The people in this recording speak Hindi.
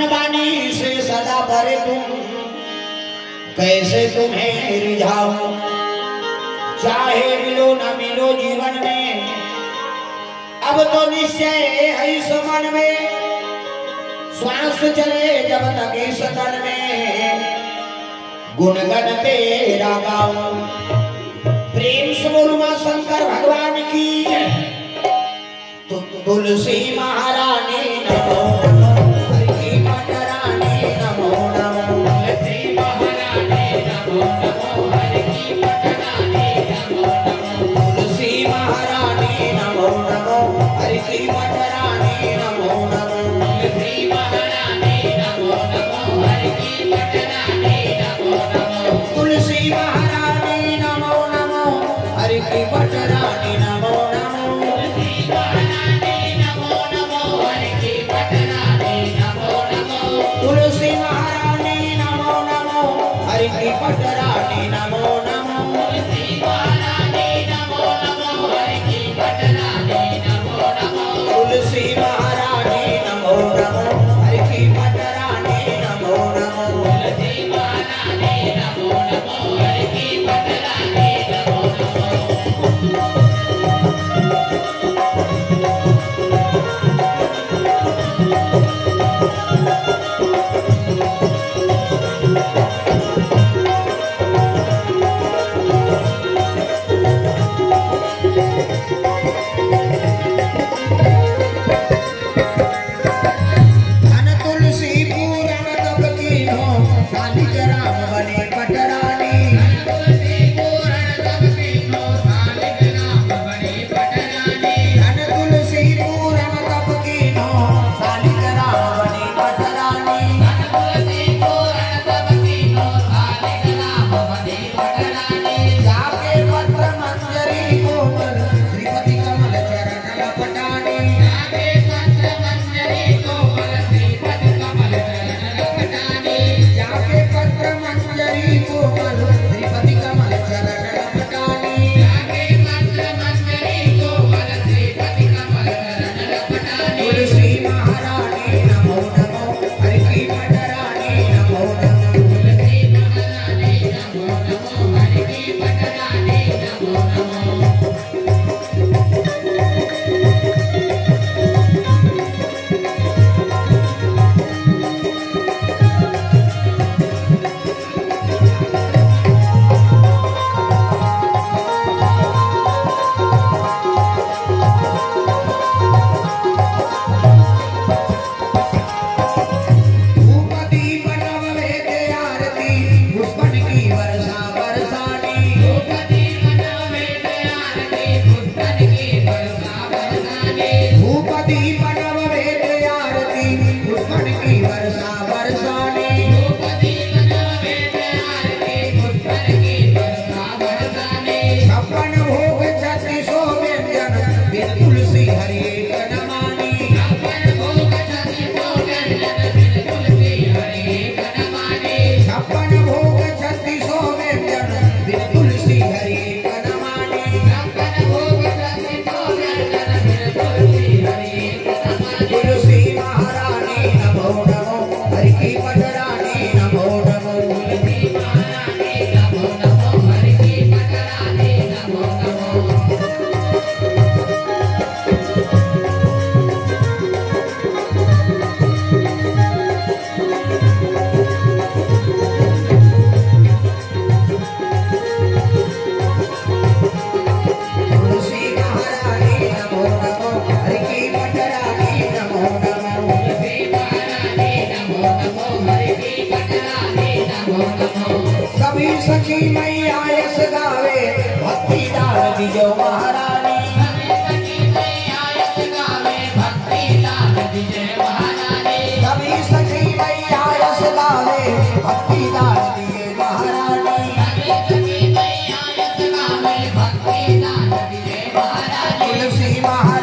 वाणी से सदा भरे तुम, कैसे तुम्हें रिझाऊं। चाहे मिलो न मिलो जीवन में, अब तो निश्चय है इस मन में। श्वास चले जब तक इस तन में, गुणगन तेरा गाऊं। प्रेम से बोलूं मां शंकर भगवान की, तो तुलसी महारानी नमो नमो, हरि मठ रानी नमो नमो, तुलसी महारानी नमो नमो, हरि मठ रानी नमो नमो, तुलसी महारानी नमो नमो, हरि मठ रानी नमो नमो, तुलसी महारानी नमो नमो, हरि मठ रानी नमो नमो, तुलसी महारानी नमो नमो, हरि मठ रानी नमो नमो, तुलसी महारानी नमो नमो, हरि मठ रानी नमो नमो, तुलसी महारानी नमो नमो, हरि मठ रानी नमो नमो, तुलसी महारानी नमो नमो, हरि मठ रानी नमो नमो, तुलसी महारानी नमो नमो, हरि मठ रानी नमो नमो, तुलसी महारानी नमो नमो, हरि मठ रानी नमो नमो। धन तुलसी पूरन तब कीन्हो, सालिक राम बने पटरानी। धन तुलसी पूरन तब कीन्हो, सालिक राम बने पटरानी। धन तुलसी पूरन तब कीन्हो, सालिक राम बने पटरानी। धन तुलसी पूरन तब कीन्हो, सालिक राम बने पटरानी। जाके पत्र मंजरी कोमल, श्रीपति कमल चरण लपटानी। जाके पत्र मंजरी कोमल, श्रीपति कमल चरण लपटानी। जाके पत्र मंजरी कोमल, श्रीपति कमल चरण लपटानी। जाके पत्र मंजरी कोमल, श्रीपति कमल चरण लपटानी। तुलसी महारानी नमो नमो, हरि मठ रानी नमो नमो, तुलसी महारानी नमो नमो, हरि मठ रानी नमो नमो। धूप दीप नव वेद आरती, पुष्पन की वर्षा बरसानी। धूप दीप नव वेद आरती, पुष्पन की वर्षा बरसानी। धूप दीप नव वेद आरती, पुष्पन की वर्षा बरसानी। धूप दीप नव वेद आरती, पुष्पन की वर्षा बरसानी। छप्पन भोग 3600 व्यंजन, बिन तुलसी हरि एक न मानी। छप्पन भोग 3600 व्यंजन, बिन तुलसी हरि एक न मानी। छप्पन भोग 3600 व्यंजन, बिन तुलसी हरि एक न मानी। छप्पन भोग 3600 व्यंजन, बिन तुलसी हरि एक न मानी। तुलसी महारानी नमो नमो, हरि मठ रानी नमो नमो, तुलसी महारानी नमो नमो, हरि मठ रानी नमो नमो। तुलसी महारानी नमो नमो, हरि मठ रानी नमो नमो, तुलसी महारानी नमो नमो, हरि मठ रानी नमो नमो। सभी सखी मैया यश गावे, भक्ति दान दीजो महारानी। सभी सखी मैया यश गावे, भक्ति दान दीजो महारानी। सभी सखी मैया यश गावे, भक्ति दान दीजो महारानी। सभी सखी मैया यश गावे, भक्ति दान दीजो महारानी। तुलसी महारानी